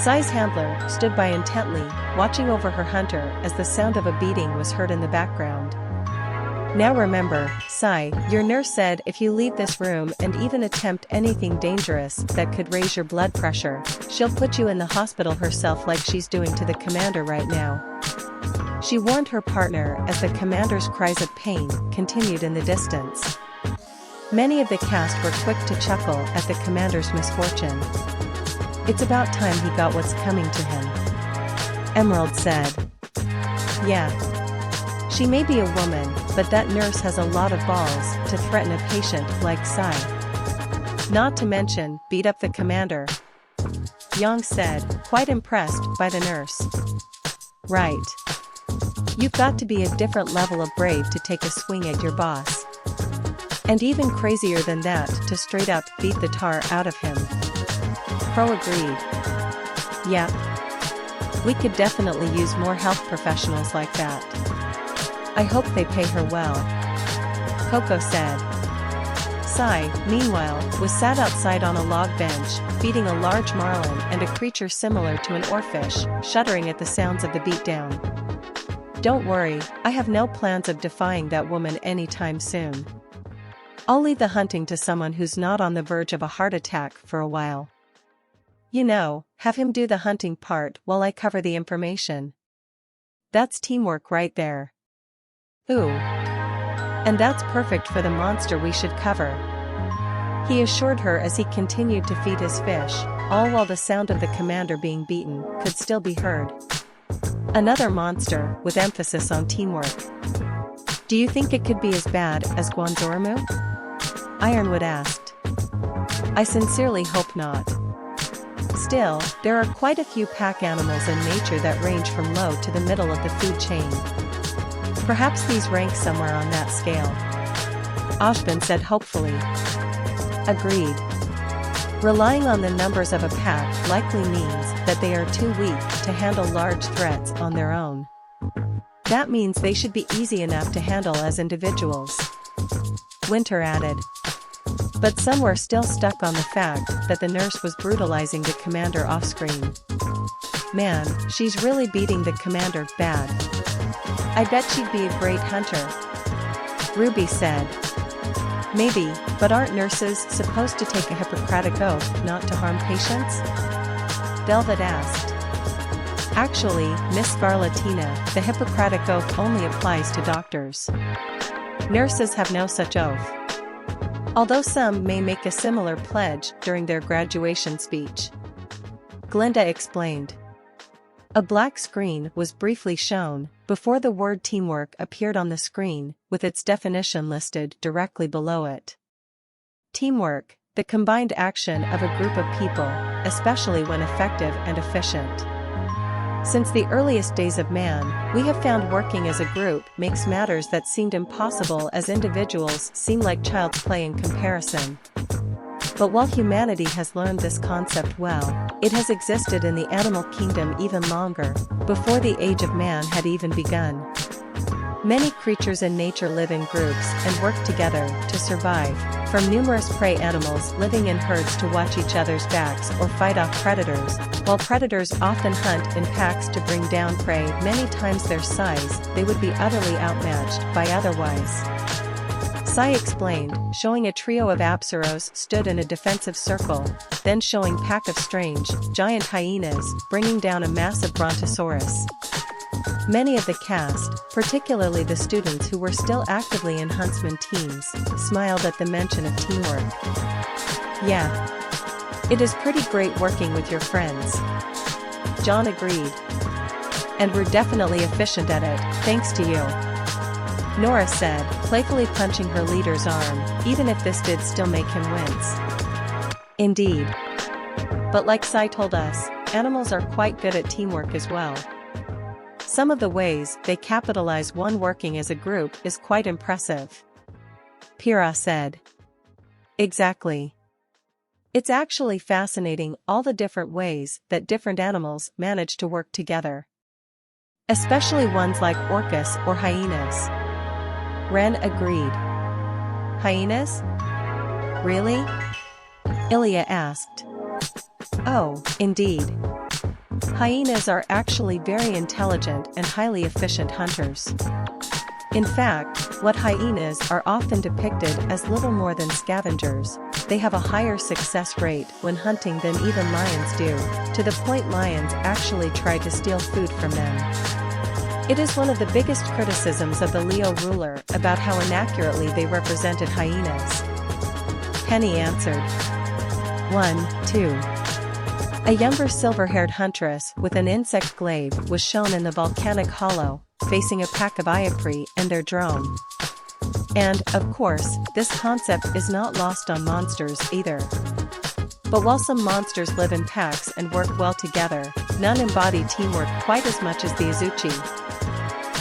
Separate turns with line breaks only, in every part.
Sai's handler stood by intently, watching over her hunter as the sound of a beating was heard in the background. Now remember, Sai, your nurse said if you leave this room and even attempt anything dangerous that could raise your blood pressure, she'll put you in the hospital herself like she's doing to the commander right now. She warned her partner as the commander's cries of pain continued in the distance. Many of the cast were quick to chuckle at the commander's misfortune. It's about time he got what's coming to him, Emerald said. Yeah. She may be a woman, but that nurse has a lot of balls to threaten a patient like Sai. Not to mention, beat up the commander, Yang said, quite impressed by the nurse. Right. You've got to be a different level of brave to take a swing at your boss. And even crazier than that to straight up beat the tar out of him. Pro agreed. Yeah. We could definitely use more health professionals like that. I hope they pay her well, Coco said. Sai, meanwhile, was sat outside on a log bench, feeding a large marlin and a creature similar to an oarfish, shuddering at the sounds of the beatdown. Don't worry, I have no plans of defying that woman anytime soon. I'll leave the hunting to someone who's not on the verge of a heart attack for a while. You know, have him do the hunting part while I cover the information. That's teamwork right there. Ooh. And that's perfect for the monster we should cover, he assured her as he continued to feed his fish, all while the sound of the commander being beaten could still be heard. Another monster, with emphasis on teamwork. Do you think it could be as bad as Guanzormu? Ironwood asked. I sincerely hope not. Still, there are quite a few pack animals in nature that range from low to the middle of the food chain. Perhaps these rank somewhere on that scale, Ashbin said hopefully. Agreed. Relying on the numbers of a pack likely means that they are too weak to handle large threats on their own. That means they should be easy enough to handle as individuals, Winter added. But some were still stuck on the fact that the nurse was brutalizing the commander off-screen. Man, she's really beating the commander bad. I bet she'd be a great hunter, RWBY said. Maybe, but aren't nurses supposed to take a Hippocratic oath not to harm patients? Velvet asked. Actually, Miss Scarlatina, the Hippocratic oath only applies to doctors. Nurses have no such oath. Although some may make a similar pledge during their graduation speech, Glinda explained. A black screen was briefly shown before the word teamwork appeared on the screen, with its definition listed directly below it. Teamwork, the combined action of a group of people, especially when effective and efficient. Since the earliest days of man, we have found working as a group makes matters that seemed impossible as individuals seem like child's play in comparison. But while humanity has learned this concept well, it has existed in the animal kingdom even longer, before the age of man had even begun. Many creatures in nature live in groups and work together to survive, from numerous prey animals living in herds to watch each other's backs or fight off predators, while predators often hunt in packs to bring down prey many times their size they would be utterly outmatched by otherwise. Sai explained, showing a trio of Apsaros stood in a defensive circle, then showing pack of strange, giant hyenas bringing down a massive brontosaurus. Many of the cast, particularly the students who were still actively in huntsman teams, smiled at the mention of teamwork. Yeah. It is pretty great working with your friends, John agreed. And we're definitely efficient at it, thanks to you, Nora said, playfully punching her leader's arm, even if this did still make him wince. Indeed. But like Sai told us, animals are quite good at teamwork as well. Some of the ways they capitalize one working as a group is quite impressive, Pira said. Exactly. It's actually fascinating all the different ways that different animals manage to work together. Especially ones like orcas or hyenas. Ren agreed. Hyenas? Really? Ilya asked. Oh, indeed. Hyenas are actually very intelligent and highly efficient hunters. In fact, what hyenas are often depicted as little more than scavengers, they have a higher success rate when hunting than even lions do, to the point lions actually try to steal food from them. It is one of the biggest criticisms of the Leo ruler about how inaccurately they represented hyenas. Penny answered. 1, 2. A younger silver-haired huntress with an insect glaive was shown in the volcanic hollow, facing a pack of RWBY and their drone. And, of course, this concept is not lost on monsters either. But while some monsters live in packs and work well together, none embody teamwork quite as much as the Izuchi.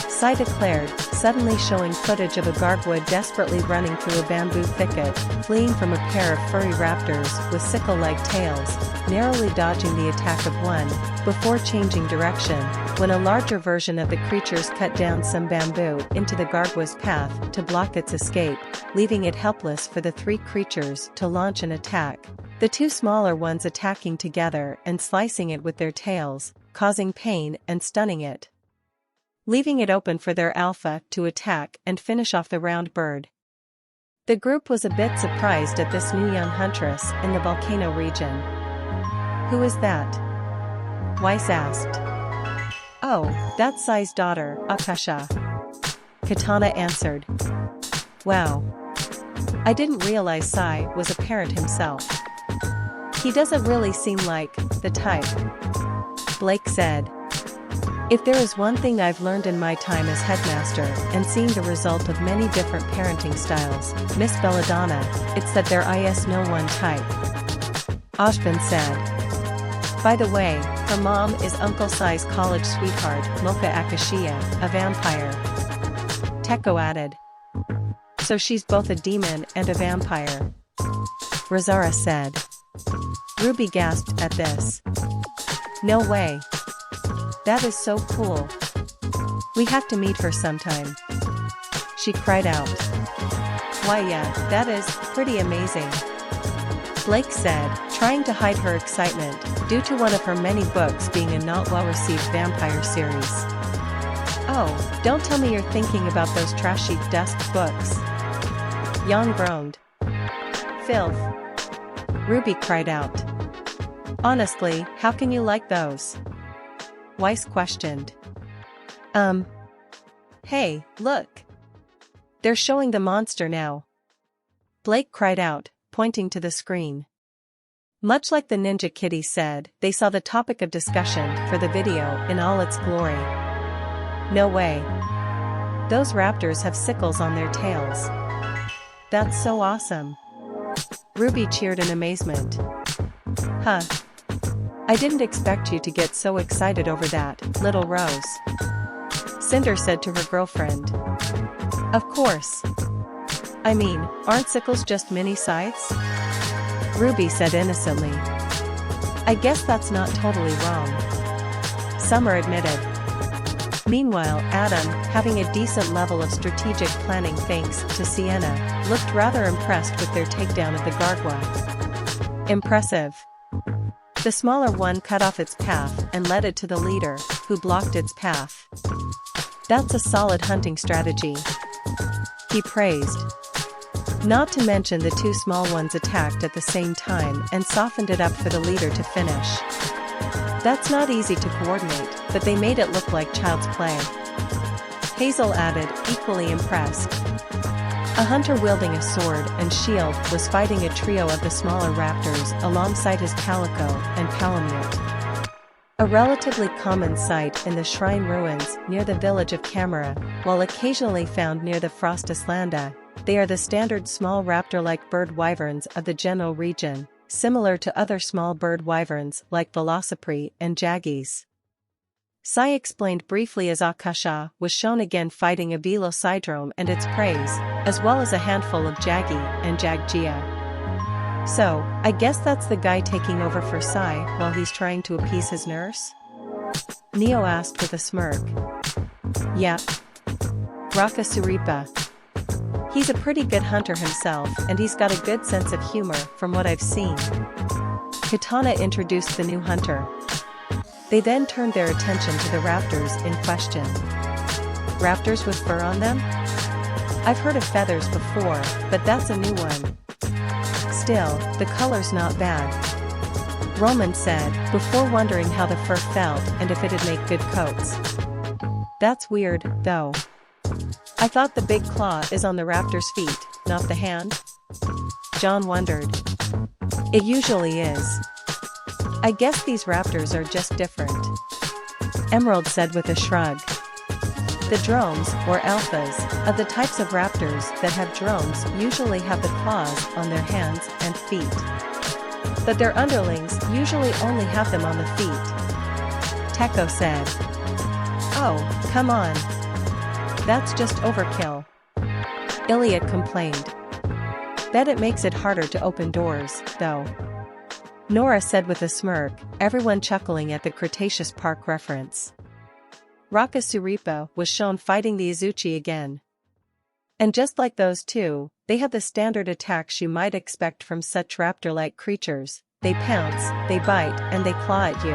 Sai declared, suddenly showing footage of a gargoyle desperately running through a bamboo thicket, fleeing from a pair of furry raptors with sickle-like tails, narrowly dodging the attack of one, before changing direction, when a larger version of the creatures cut down some bamboo into the gargoyle's path to block its escape, leaving it helpless for the three creatures to launch an attack, the two smaller ones attacking together and slicing it with their tails, causing pain and stunning it, leaving it open for their alpha to attack and finish off the round bird. The group was a bit surprised at this new young huntress in the volcano region. "Who is that?" Weiss asked. "Oh, that's Sai's daughter, Akasha," Katana answered. "Wow. I didn't realize Sai was a parent himself. He doesn't really seem like the type," Blake said. "If there is one thing I've learned in my time as headmaster and seeing the result of many different parenting styles, Miss Belladonna, it's that there is no one type," Ashvin said. "By the way, her mom is Uncle Sai's college sweetheart, Mocha Akashiya, a vampire," Teko added. "So she's both a demon and a vampire," Razara said. RWBY gasped at this. "No way. That is so cool. We have to meet her sometime," she cried out. "Why yeah, that is pretty amazing," Blake said, trying to hide her excitement, due to one of her many books being a not well-received vampire series. "Oh, don't tell me you're thinking about those trashy dust books," Yang groaned. "Filth," RWBY cried out. "Honestly, how can you like those?" Weiss questioned. Hey, look. They're showing the monster now," Blake cried out, pointing to the screen. Much like the Ninja Kitty said, they saw the topic of discussion for the video in all its glory. "No way. Those raptors have sickles on their tails. That's so awesome." RWBY cheered in amazement. "Huh. I didn't expect you to get so excited over that, little Rose," Cinder said to her girlfriend. "Of course. I mean, aren't sickles just mini scythes?" RWBY said innocently. "I guess that's not totally wrong," Summer admitted. Meanwhile, Adam, having a decent level of strategic planning thanks to Sienna, looked rather impressed with their takedown of the gargoyle. "Impressive." The smaller one cut off its path and led it to the leader, who blocked its path. "That's a solid hunting strategy," he praised. Not to mention the two small ones attacked at the same time and softened it up for the leader to finish. "That's not easy to coordinate, but they made it look like child's play," Hazel added, equally impressed. A hunter wielding a sword and shield was fighting a trio of the smaller raptors alongside his Calico and Palamute. A relatively common sight in the shrine ruins near the village of Camera, while occasionally found near the Frostislanda, they are the standard small raptor-like bird wyverns of the Geno region, similar to other small bird wyverns like Velocipri and Jaggies. Sai explained briefly as Akasha was shown again fighting a Velocydrome and its praise, as well as a handful of Jaggi and Jaggia. "So, I guess that's the guy taking over for Sai while he's trying to appease his nurse?" Neo asked with a smirk. "Yeah. Raka Suripa. He's a pretty good hunter himself and he's got a good sense of humor from what I've seen." Katana introduced the new hunter. They then turned their attention to the raptors in question. Raptors with fur on them? I've heard of feathers before, but that's a new one. Still, the color's not bad, Roman said, before wondering how the fur felt and if it'd make good coats. That's weird, though. I thought the big claw is on the raptor's feet, not the hand? John wondered. It usually is. I guess these raptors are just different, Emerald said with a shrug. The drones, or alphas, of the types of raptors that have drones usually have the claws on their hands and feet. But their underlings usually only have them on the feet, Teko said. Oh, come on. That's just overkill, Iliad complained. Bet it makes it harder to open doors, though, Nora said with a smirk, everyone chuckling at the Cretaceous Park reference. Rakasuripa was shown fighting the Izuchi again. And just like those two, they have the standard attacks you might expect from such raptor-like creatures. They pounce, they bite, and they claw at you.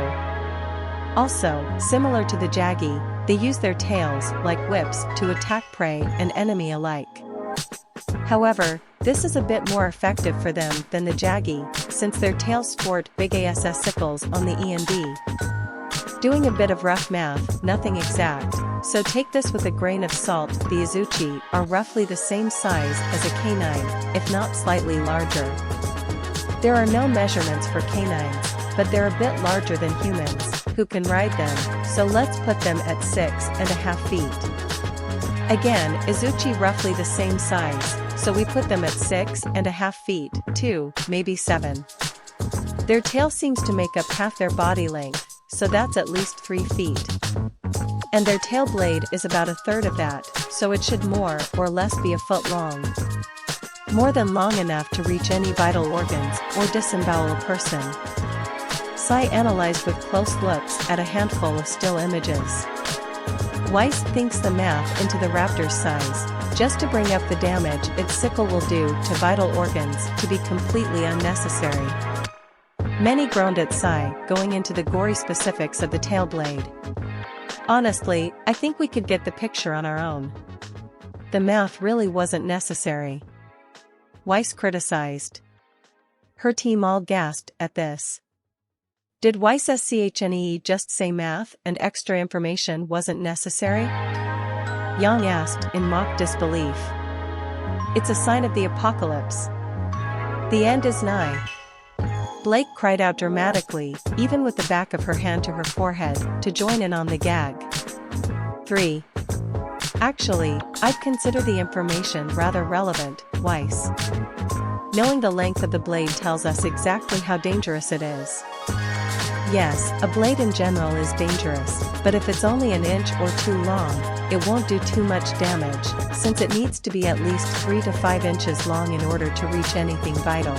Also, similar to the Jaggi, they use their tails, like whips, to attack prey and enemy alike. However, this is a bit more effective for them than the Jaggi, since their tails sport big ass sickles on the end. Doing a bit of rough math, nothing exact, so take this with a grain of salt. The Izuchi are roughly the same size as a canine, if not slightly larger. There are no measurements for canines, but they're a bit larger than humans, who can ride them, so let's put them at 6.5 feet. Again, Izuchi roughly the same size, so we put them at 6.5 feet, too, maybe 7. Their tail seems to make up half their body length, so that's at least 3 feet. And their tail blade is about a third of that, so it should more or less be a foot long. More than long enough to reach any vital organs or disembowel a person. Sai analyzed with close looks at a handful of still images. Weiss thinks the math into the raptor's size, just to bring up the damage its sickle will do to vital organs, to be completely unnecessary. Many groaned at Sai, going into the gory specifics of the tail blade. Honestly, I think we could get the picture on our own. The math really wasn't necessary, Weiss criticized. Her team all gasped at this. Did Weiss SCHNE just say math and extra information wasn't necessary? Yang asked in mock disbelief. It's a sign of the apocalypse. The end is nigh. Blake cried out dramatically, even with the back of her hand to her forehead, to join in on the gag. 3. Actually, I'd consider the information rather relevant, Weiss. Knowing the length of the blade tells us exactly how dangerous it is. Yes, a blade in general is dangerous, but if it's only an inch or 2 long, it won't do too much damage, since it needs to be at least 3 to 5 inches long in order to reach anything vital.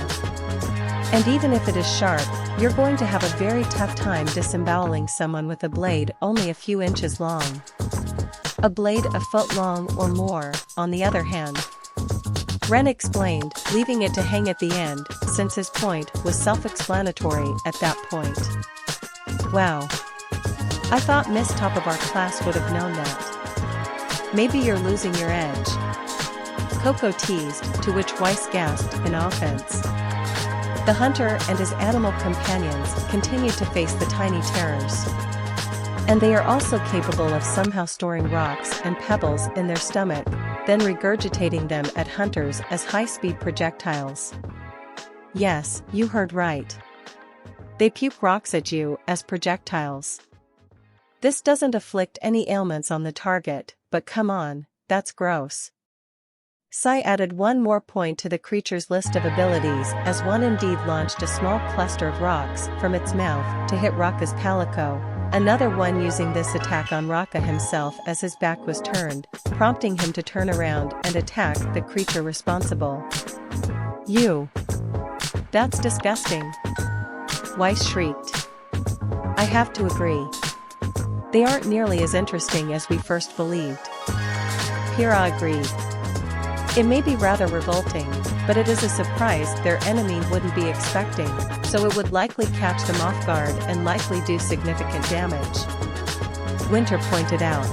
And even if it is sharp, you're going to have a very tough time disemboweling someone with a blade only a few inches long. A blade a foot long or more, on the other hand. Ren explained, leaving it to hang at the end, since his point was self-explanatory at that point. Wow. I thought Miss Top of our class would have known that. Maybe you're losing your edge, Coco teased, to which Weiss gasped in offense. The hunter and his animal companions continued to face the tiny terrors. And they are also capable of somehow storing rocks and pebbles in their stomach, then regurgitating them at hunters as high-speed projectiles. Yes, you heard right. They puke rocks at you as projectiles. This doesn't afflict any ailments on the target, but come on, that's gross. Sai added one more point to the creature's list of abilities as one indeed launched a small cluster of rocks from its mouth to hit Raka's palico, another one using this attack on Raka himself as his back was turned, prompting him to turn around and attack the creature responsible. You. That's disgusting, Weiss shrieked. I have to agree. They aren't nearly as interesting as we first believed. Pyrrha agreed. It may be rather revolting, but it is a surprise their enemy wouldn't be expecting, so it would likely catch them off guard and likely do significant damage. Winter pointed out.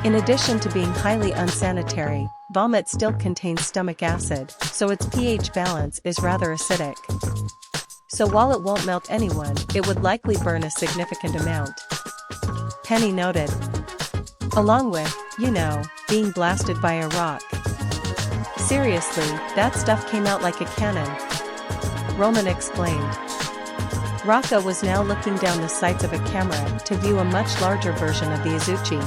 In addition to being highly unsanitary, vomit still contains stomach acid, so its pH balance is rather acidic. So while it won't melt anyone, it would likely burn a significant amount. Penny noted. Along with, being blasted by a rock. Seriously, that stuff came out like a cannon. Roman explained. Raka was now looking down the sights of a camera to view a much larger version of the Izuchi.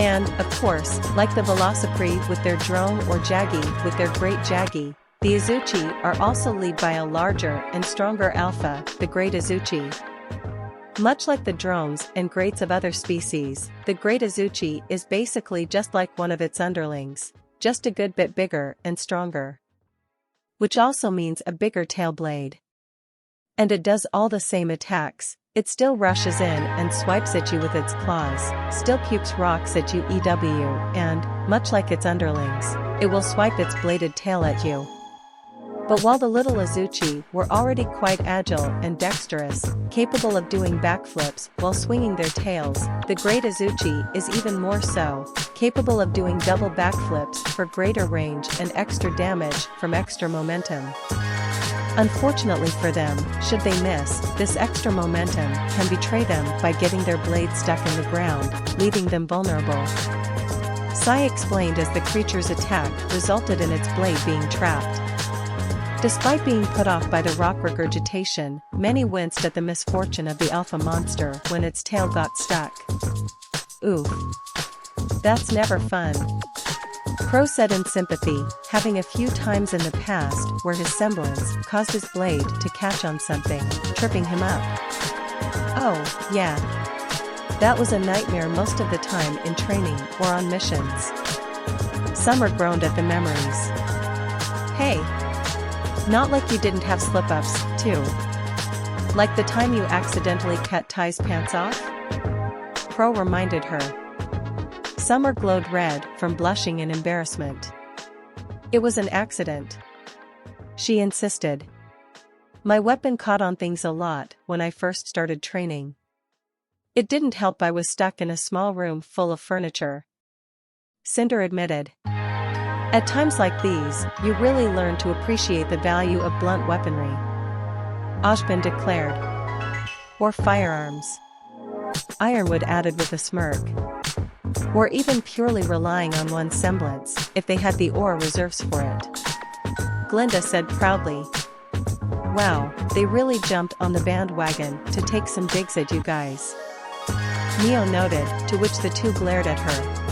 And, of course, like the Velocipede with their drone or Jaggi with their great Jaggi, the Izuchi are also led by a larger and stronger alpha, the Great Izuchi. Much like the drones and greats of other species, the Great Izuchi is basically just like one of its underlings, just a good bit bigger and stronger. Which also means a bigger tail blade. And it does all the same attacks, it still rushes in and swipes at you with its claws, still pukes rocks at you and, much like its underlings, it will swipe its bladed tail at you. But while the little Izuchi were already quite agile and dexterous, capable of doing backflips while swinging their tails, the Great Izuchi is even more so, capable of doing double backflips for greater range and extra damage from extra momentum. Unfortunately for them, should they miss, this extra momentum can betray them by getting their blades stuck in the ground, leaving them vulnerable. Sai explained as the creature's attack resulted in its blade being trapped. Despite being put off by the rock regurgitation, many winced at the misfortune of the alpha monster when its tail got stuck. Oof. That's never fun. Crow said in sympathy, having a few times in the past where his semblance caused his blade to catch on something, tripping him up. Oh, yeah. That was a nightmare most of the time in training or on missions. Summer groaned at the memories. Hey! Not like you didn't have slip-ups, too. Like the time you accidentally cut Ty's pants off? Crow reminded her. Summer glowed red from blushing in embarrassment. It was an accident. She insisted. My weapon caught on things a lot when I first started training. It didn't help I was stuck in a small room full of furniture. Cinder admitted. At times like these, you really learn to appreciate the value of blunt weaponry. Ashbin declared. Or firearms. Ironwood added with a smirk. Or even purely relying on one's semblance, if they had the ore reserves for it. Glinda said proudly. Wow, they really jumped on the bandwagon to take some digs at you guys. Neo noted, to which the two glared at her.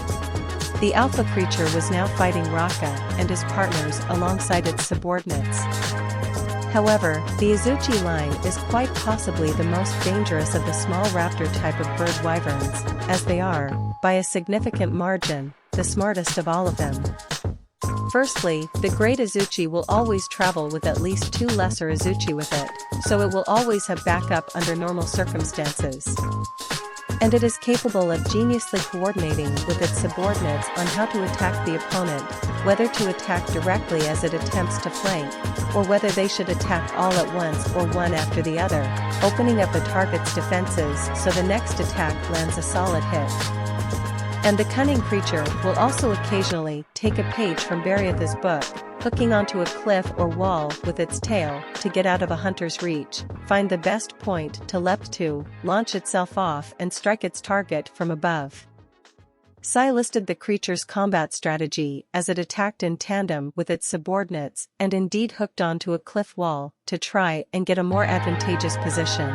The alpha creature was now fighting Raka and his partners alongside its subordinates. However, the Izuchi line is quite possibly the most dangerous of the small raptor type of bird wyverns, as they are, by a significant margin, the smartest of all of them. Firstly, the Great Izuchi will always travel with at least two lesser Izuchi with it, so it will always have backup under normal circumstances. And it is capable of geniusly coordinating with its subordinates on how to attack the opponent, whether to attack directly as it attempts to flank, or whether they should attack all at once or one after the other, opening up a target's defenses so the next attack lands a solid hit. And the cunning creature will also occasionally take a page from Bariatha's book, hooking onto a cliff or wall with its tail to get out of a hunter's reach, find the best point to leap to, launch itself off and strike its target from above. Sai listed the creature's combat strategy as it attacked in tandem with its subordinates and indeed hooked onto a cliff wall to try and get a more advantageous position.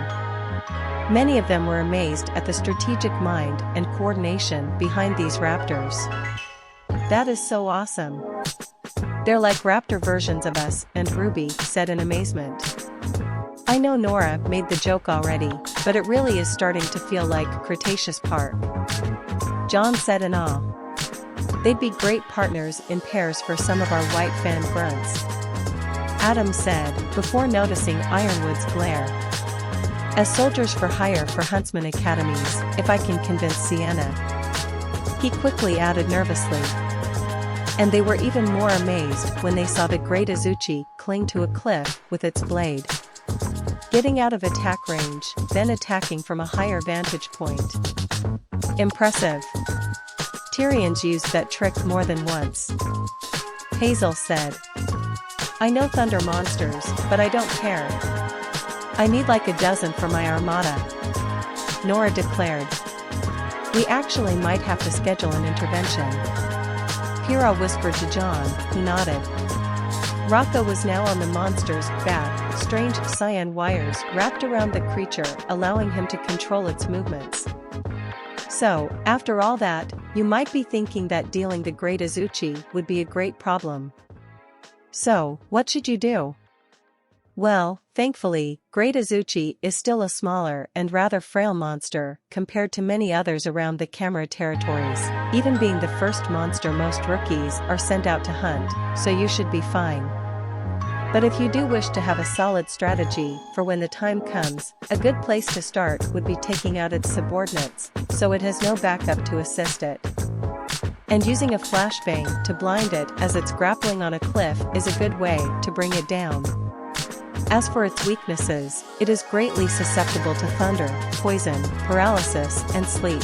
Many of them were amazed at the strategic mind and coordination behind these raptors. That is so awesome. They're like raptor versions of us, and RWBY said in amazement. I know Nora made the joke already, but it really is starting to feel like Cretaceous Park. John said in awe. They'd be great partners in pairs for some of our white fan grunts. Adam said, before noticing Ironwood's glare. As soldiers for hire for huntsman academies, if I can convince Sienna. He quickly added nervously. And they were even more amazed when they saw the great Izuchi cling to a cliff with its blade. Getting out of attack range, then attacking from a higher vantage point. Impressive. Tyrion's used that trick more than once. Hazel said. I know thunder monsters, but I don't care. I need like a dozen for my armada. Nora declared. We actually might have to schedule an intervention. Pyrrha whispered to John, who nodded. Rocco was now on the monster's back, strange cyan wires wrapped around the creature, allowing him to control its movements. So, after all that, you might be thinking that dealing the great Izuchi would be a great problem. So, what should you do? Well, thankfully, Great Izuchi is still a smaller and rather frail monster compared to many others around the camera territories, even being the first monster most rookies are sent out to hunt, so you should be fine. But if you do wish to have a solid strategy for when the time comes, a good place to start would be taking out its subordinates, so it has no backup to assist it. And using a flashbang to blind it as it's grappling on a cliff is a good way to bring it down. As for its weaknesses, it is greatly susceptible to thunder, poison, paralysis, and sleep.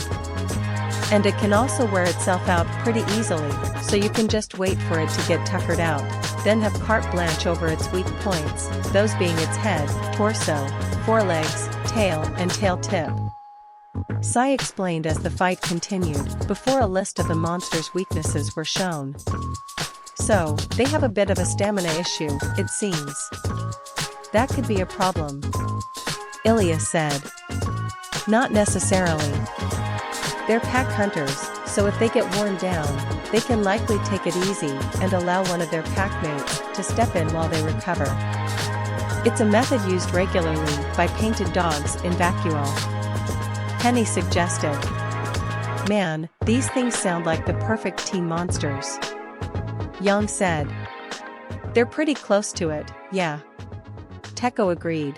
And it can also wear itself out pretty easily, so you can just wait for it to get tuckered out, then have carte blanche over its weak points, those being its head, torso, forelegs, tail, and tail tip. Sai explained as the fight continued, before a list of the monster's weaknesses were shown. So, they have a bit of a stamina issue, it seems. That could be a problem. Ilya said. Not necessarily. They're pack hunters, so if they get worn down, they can likely take it easy and allow one of their pack mates to step in while they recover. It's a method used regularly by painted dogs in vacuo. Penny suggested. Man, these things sound like the perfect team monsters. Yang said. They're pretty close to it, yeah. Teko agreed.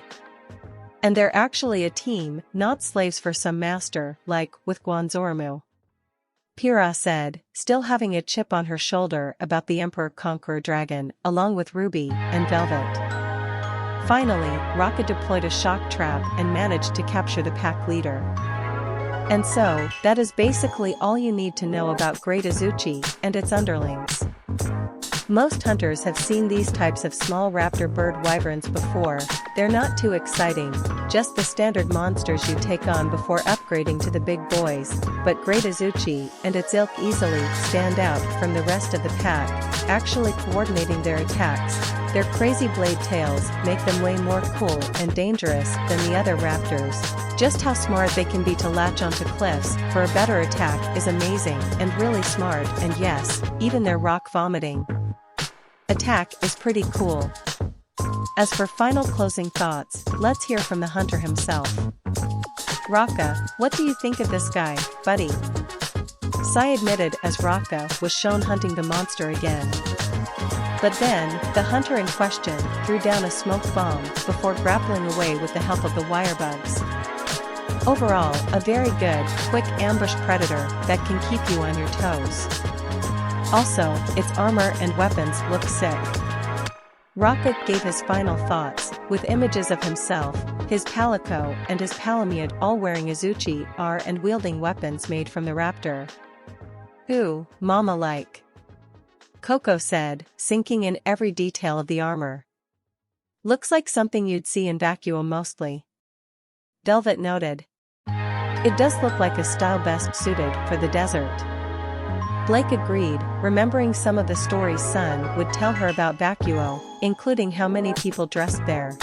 And they're actually a team, not slaves for some master, like with Guanzoromu. Pyrrha said, still having a chip on her shoulder about the Emperor-Conqueror dragon, along with Ruby and Velvet. Finally, Rocket deployed a shock trap and managed to capture the pack leader. And so, that is basically all you need to know about Great Izuchi and its underlings. Most hunters have seen these types of small raptor bird wyverns before. They're not too exciting, just the standard monsters you take on before upgrading to the big boys, but Great Izuchi and its ilk easily stand out from the rest of the pack, actually coordinating their attacks. Their crazy blade tails make them way more cool and dangerous than the other raptors. Just how smart they can be to latch onto cliffs for a better attack is amazing and really smart, and yes, even their rock vomiting attack is pretty cool. As for final closing thoughts, let's hear from the hunter himself. Raka, what do you think of this guy, buddy? Sai admitted as Raka was shown hunting the monster again. But then, the hunter in question threw down a smoke bomb before grappling away with the help of the wire bugs. Overall, a very good, quick ambush predator that can keep you on your toes. Also, its armor and weapons look sick. Rocket gave his final thoughts, with images of himself, his palico and his palamiad all wearing Izuchi are and wielding weapons made from the raptor. Ooh, mama-like. Coco said, sinking in every detail of the armor. Looks like something you'd see in vacuo mostly. Delvet noted. It does look like a style best suited for the desert. Blake agreed, remembering some of the stories Sun would tell her about vacuo, including how many people dressed there.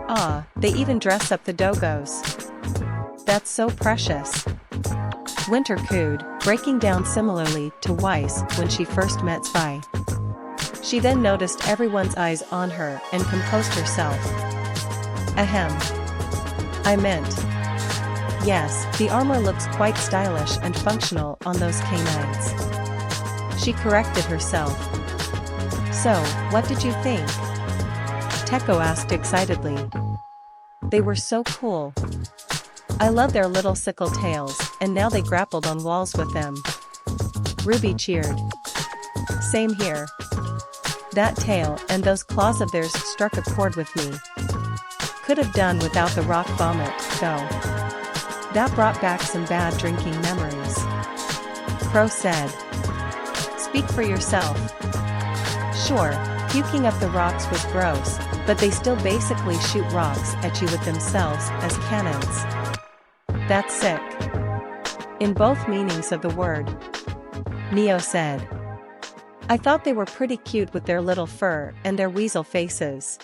Ah, they even dress up the dogos. That's so precious. Winter cooed, breaking down similarly to Weiss when she first met Spy. She then noticed everyone's eyes on her and composed herself. Ahem. I meant. Yes, the armor looks quite stylish and functional on those canines. She corrected herself. So, what did you think? Teko asked excitedly. They were so cool. I love their little sickle tails, and now they grappled on walls with them. Ruby cheered. Same here. That tail and those claws of theirs struck a chord with me. Could have done without the rock vomit, though. That brought back some bad drinking memories. Crow said. Speak for yourself. Sure, puking up the rocks was gross, but they still basically shoot rocks at you with themselves as cannons. That's sick. In both meanings of the word. Neo said. I thought they were pretty cute with their little fur and their weasel faces.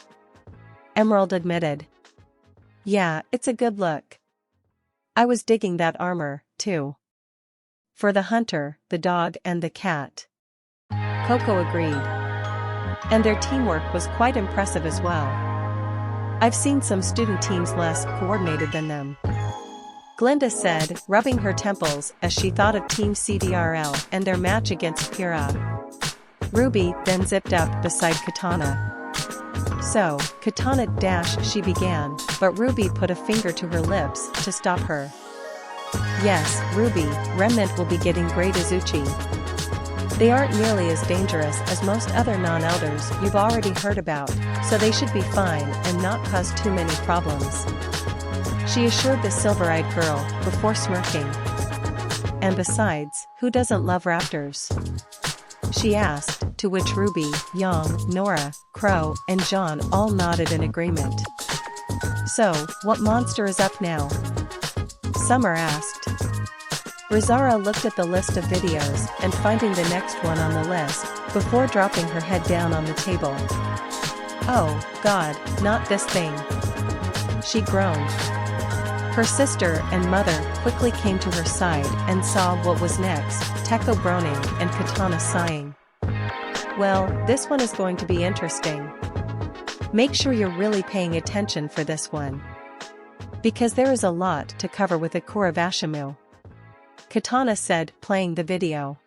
Emerald admitted. Yeah, it's a good look. I was digging that armor, too. For the hunter, the dog and the cat. Coco agreed. And their teamwork was quite impressive as well. I've seen some student teams less coordinated than them. Glinda said, rubbing her temples as she thought of Team CDRL and their match against Pyrrha. Ruby then zipped up beside Katana. So, Katana she began, but Ruby put a finger to her lips to stop her. Yes, Ruby, Remnant will be getting great Izuchi. They aren't nearly as dangerous as most other non-elders you've already heard about, so they should be fine and not cause too many problems. She assured the silver-eyed girl, before smirking. And besides, who doesn't love raptors? She asked, to which Ruby, Yang, Nora, Crow, and John all nodded in agreement. So, what monster is up now? Summer asked. Rizara looked at the list of videos and finding the next one on the list, before dropping her head down on the table. Oh, God, not this thing. She groaned. Her sister and mother quickly came to her side and saw what was next, Teko groaning and Katana sighing. Well, this one is going to be interesting. Make sure you're really paying attention for this one. Because there is a lot to cover with Akura Vashimu. Katana said, playing the video.